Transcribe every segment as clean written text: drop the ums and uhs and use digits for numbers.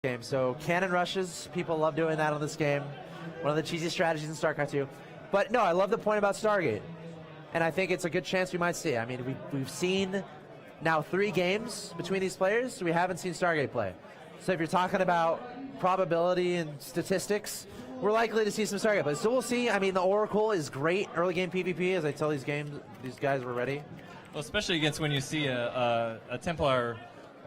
game. So cannon rushes, people love doing that on this game. One of the cheesy strategies in StarCraft 2. But no, I love the point about Stargate. And I think it's a good chance we might see. I mean, we've seen now 3 games between these players. We haven't seen Stargate play. So if you're talking about probability and statistics, we're likely to see some Stargate play. So we'll see. I mean, the Oracle is great early game PvP. As I tell these guys were ready. Well, especially against when you see a Templar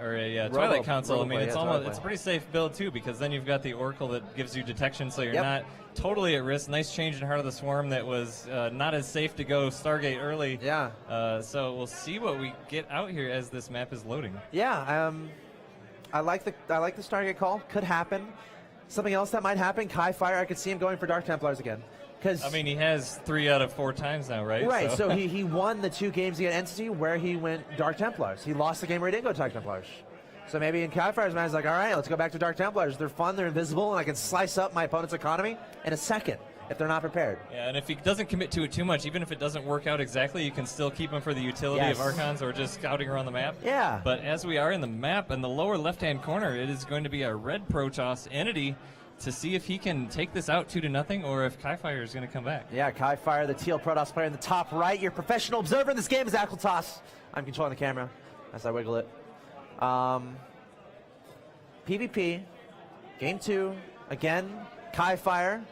or a Twilight Council. I mean, it's a pretty safe build too, because then you've got the Oracle that gives you detection, so you're not totally at risk. Nice change in Heart of the Swarm that was not as safe to go Stargate early. Yeah. So we'll see what we get out here as this map is loading. Yeah. I like the Stargate call. Could happen. Something else that might happen. KiFireE. I could see him going for Dark Templars again. I mean, he has 3 out of 4 times now, right? Right, so he won the 2 games against eNtitY where he went Dark Templars. He lost the game where he didn't go Dark Templars. So maybe in KiFire's mind, he's like, all right, let's go back to Dark Templars. They're fun, they're invisible, and I can slice up my opponent's economy in a second if they're not prepared. Yeah, and if he doesn't commit to it too much, even if it doesn't work out exactly, you can still keep him for the utility of Archons or just scouting around the map. Yeah. But as we are in the map, in the lower left-hand corner, it is going to be a red Protoss eNtitY to see if he can take this out 2-0 or if KiFireE is going to come back. Yeah, KiFireE, the teal Protoss player in the top right. Your professional observer in this game is AxelToss. I'm controlling the camera as I wiggle it. PvP, game 2, again, KiFireE.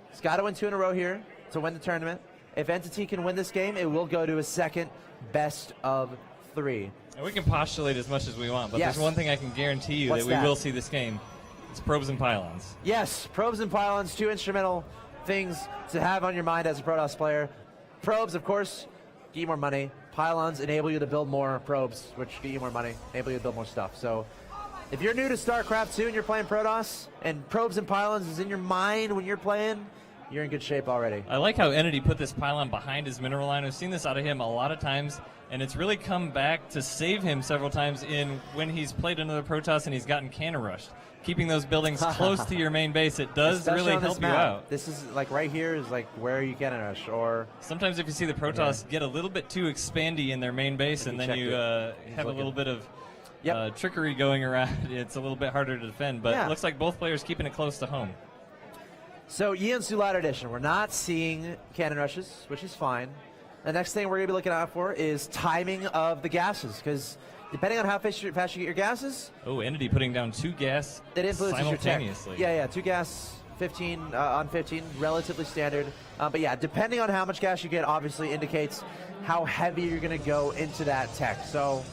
He's got to win 2 in a row here to win the tournament. If eNtitY can win this game, it will go to a second best of 3. And we can postulate as much as we want, but there's one thing I can guarantee you that we will see this game. It's probes and pylons. Yes, probes and pylons, 2 instrumental things to have on your mind as a Protoss player. Probes, of course, get you more money. Pylons enable you to build more probes, which get you more money, enable you to build more stuff. So if you're new to StarCraft 2 and you're playing Protoss, and probes and pylons is in your mind when you're playing, you're in good shape already. I like how eNtitY put this pylon behind his mineral line. I've seen this out of him a lot of times, and it's really come back to save him several times in when he's played another Protoss and he's gotten cannon rushed. Keeping those buildings close to your main base, it does really help you out. This is like right here is like where you cannon rush, or sometimes if you see the Protoss get a little bit too expandy in their main base, and then you have a little bit of trickery going around, it's a little bit harder to defend. But it looks like both players keeping it close to home. So Yeonsu Ladder Edition, we're not seeing cannon rushes, which is fine. The next thing we're going to be looking out for is timing of the gases, because depending on how fast you get your gases. Oh, eNtitY putting down 2 gas simultaneously. Yeah, 2 gas, 15 on 15, relatively standard. But yeah, depending on how much gas you get, obviously indicates how heavy you're going to go into that tech. So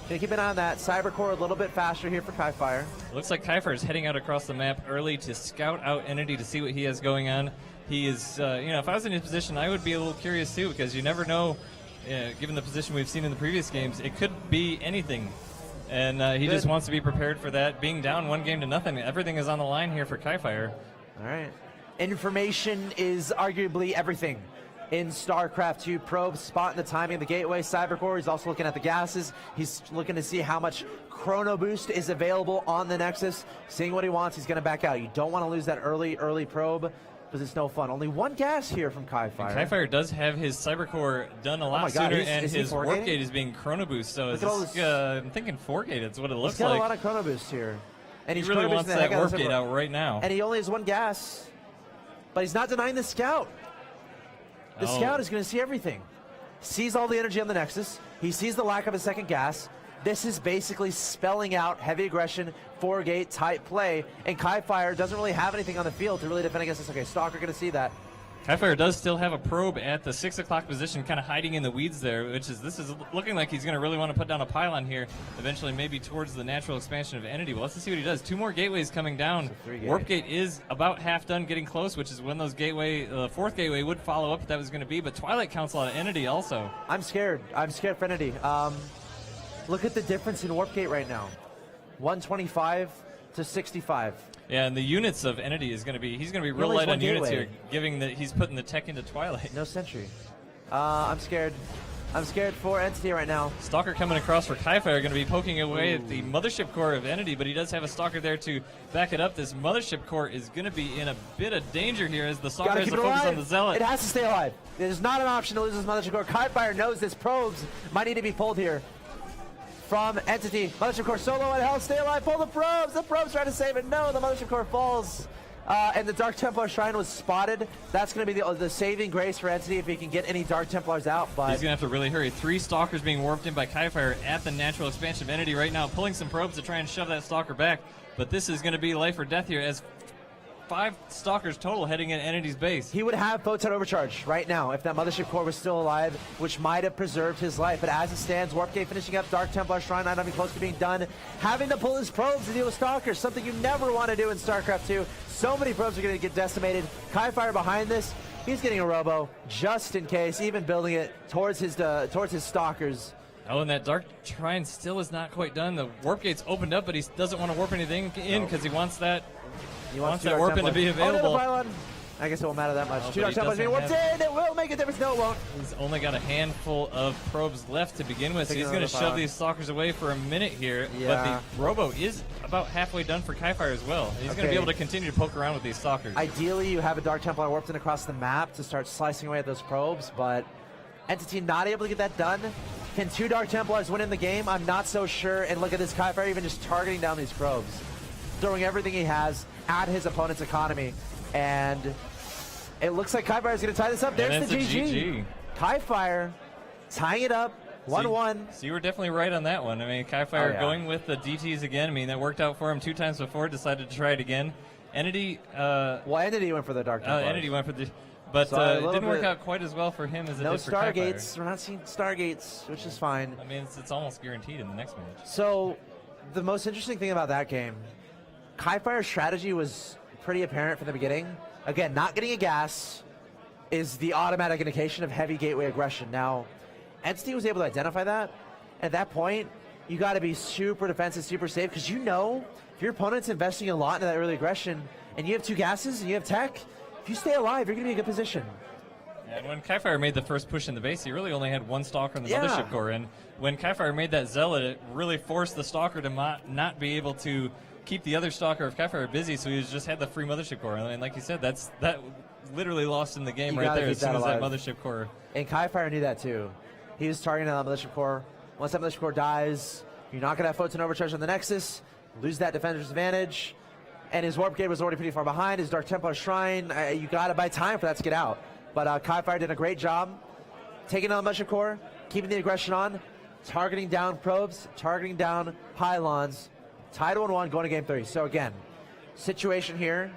gonna keep an eye on that. Cybercore a little bit faster here for KiFireE. Looks like KiFireE is heading out across the map early to scout out eNtitY to see what he has going on. He is, if I was in his position, I would be a little curious too, because you never know. Given the position we've seen in the previous games, it could be anything. And he just wants to be prepared for that. Being down 1-0, everything is on the line here for KiFireE. All right. Information is arguably everything in StarCraft 2. Probes spotting the timing of the gateway. Cybercore, he's also looking at the gases. He's looking to see how much chrono boost is available on the Nexus. Seeing what he wants, he's going to back out. You don't want to lose that early probe, because it's no fun. Only 1 gas here from KiFireE. KiFireE does have his Cybercore done a lot sooner, and his warp gate is being chrono boost. So I'm thinking 4-gate is what it looks like. He's got a lot of chrono boost here. And he really wants that warp gate out right now. And he only has 1 gas, but he's not denying the scout. The scout is going to see everything. Sees all the energy on the Nexus. He sees the lack of a second gas. This is basically spelling out heavy aggression, 4-gate type play, and KiFireE doesn't really have anything on the field to really defend against this. Okay, Stalker going to see that. KiFireE does still have a probe at the 6 o'clock position, kind of hiding in the weeds there, this is looking like he's going to really want to put down a pylon here, eventually maybe towards the natural expansion of eNtitY. Well, let's see what he does. 2 more gateways coming down. Warp gate is about half done, getting close, which is when those gateway, 4th gateway would follow up if that was going to be, but Twilight Council on eNtitY also. I'm scared for eNtitY. Look at the difference in warp gate right now. 125 to 65. Yeah, and the units of eNtitY is going to be, he's going to be real light on units here, giving that he's putting the tech into Twilight. No sentry. I'm scared. I'm scared for eNtitY right now. Stalker coming across for KiFireE, going to be poking away at the mothership core of eNtitY, but he does have a Stalker there to back it up. This mothership core is going to be in a bit of danger here as the Stalker has to focus on the Zealot. It has to stay alive. There's not an option to lose this mothership core. KiFireE knows this probes might need to be pulled here. from eNtitY. Mothership Core solo and health, stay alive, pull the probes. The probes trying to save it. No, the Mothership Core falls. And the Dark Templar Shrine was spotted. That's going to be the saving grace for eNtitY if he can get any Dark Templars out. But he's going to have to really hurry. 3 Stalkers being warped in by KiFireE at the natural expansion of eNtitY right now, pulling some probes to try and shove that Stalker back. But this is going to be life or death here as 5 Stalkers total heading in eNtity's base. He would have Photon Overcharge right now if that Mothership Core was still alive, which might have preserved his life. But as it stands, Warp Gate finishing up, Dark Templar Shrine not even close to being done. Having to pull his probes to deal with Stalkers, something you never want to do in StarCraft 2. So many probes are going to get decimated. KiFireE behind this, he's getting a robo just in case, even building it towards his Stalkers. Oh, and that Dark Shrine still is not quite done. The Warp Gate's opened up, but he doesn't want to warp anything in because he wants that. He wants that warp in to be available. Oh, I guess it won't matter that much. Oh, 2 Dark Templars being warped in. It will make a difference. No, it won't. He's only got a handful of probes left to begin with, so he's going to shove these Stalkers away for a minute here. Yeah. But the Robo is about halfway done for KiFireE as well. He's going to be able to continue to poke around with these Stalkers. Ideally, you have a Dark Templar warped in across the map to start slicing away at those probes, but eNtitY not able to get that done. Can 2 Dark Templars win in the game? I'm not so sure. And look at this KiFireE even just targeting down these probes, throwing everything he has at his opponent's economy. And it looks like KiFireE is going to tie this up. There's the GG. KiFireE tying it up, 1-1. So you were definitely right on that one. I mean, KiFireE going with the DTs again. I mean, that worked out for him 2 times before, decided to try it again. eNtitY... well, eNtitY went for the Dark Templars. eNtitY went for the... But So it didn't work out quite as well for him as it no did for KiFireE. Stargates. We're not seeing Stargates, which is fine. I mean, it's almost guaranteed in the next match. So the most interesting thing about that game, KiFire's strategy was pretty apparent from the beginning. Again, not getting a gas is the automatic indication of heavy gateway aggression. Now, eNtitY was able to identify that. At that point, you got to be super defensive, super safe, because you know if your opponent's investing a lot into that early aggression and you have 2 gases and you have tech, if you stay alive, you're going to be in a good position. And when KiFireE made the first push in the base, he really only had 1 Stalker in the Mothership Core. And when KiFireE made that Zealot, it really forced the Stalker to not be able to keep the other Stalker of KiFireE busy, so he just had the free Mothership Core. And like you said, that literally lost him the game right there as soon as that Mothership Core. And KiFireE knew that too. He was targeting that Mothership Core. Once that Mothership Core dies, you're not going to have Photon Overcharge on the Nexus, lose that defender's advantage. And his Warp Gate was already pretty far behind. His Dark Templar Shrine, you got to buy time for that to get out. But KiFireE did a great job taking on the Mothership Core, keeping the aggression on, targeting down probes, targeting down pylons. Tied 1-1 going to game 3. So again, situation here.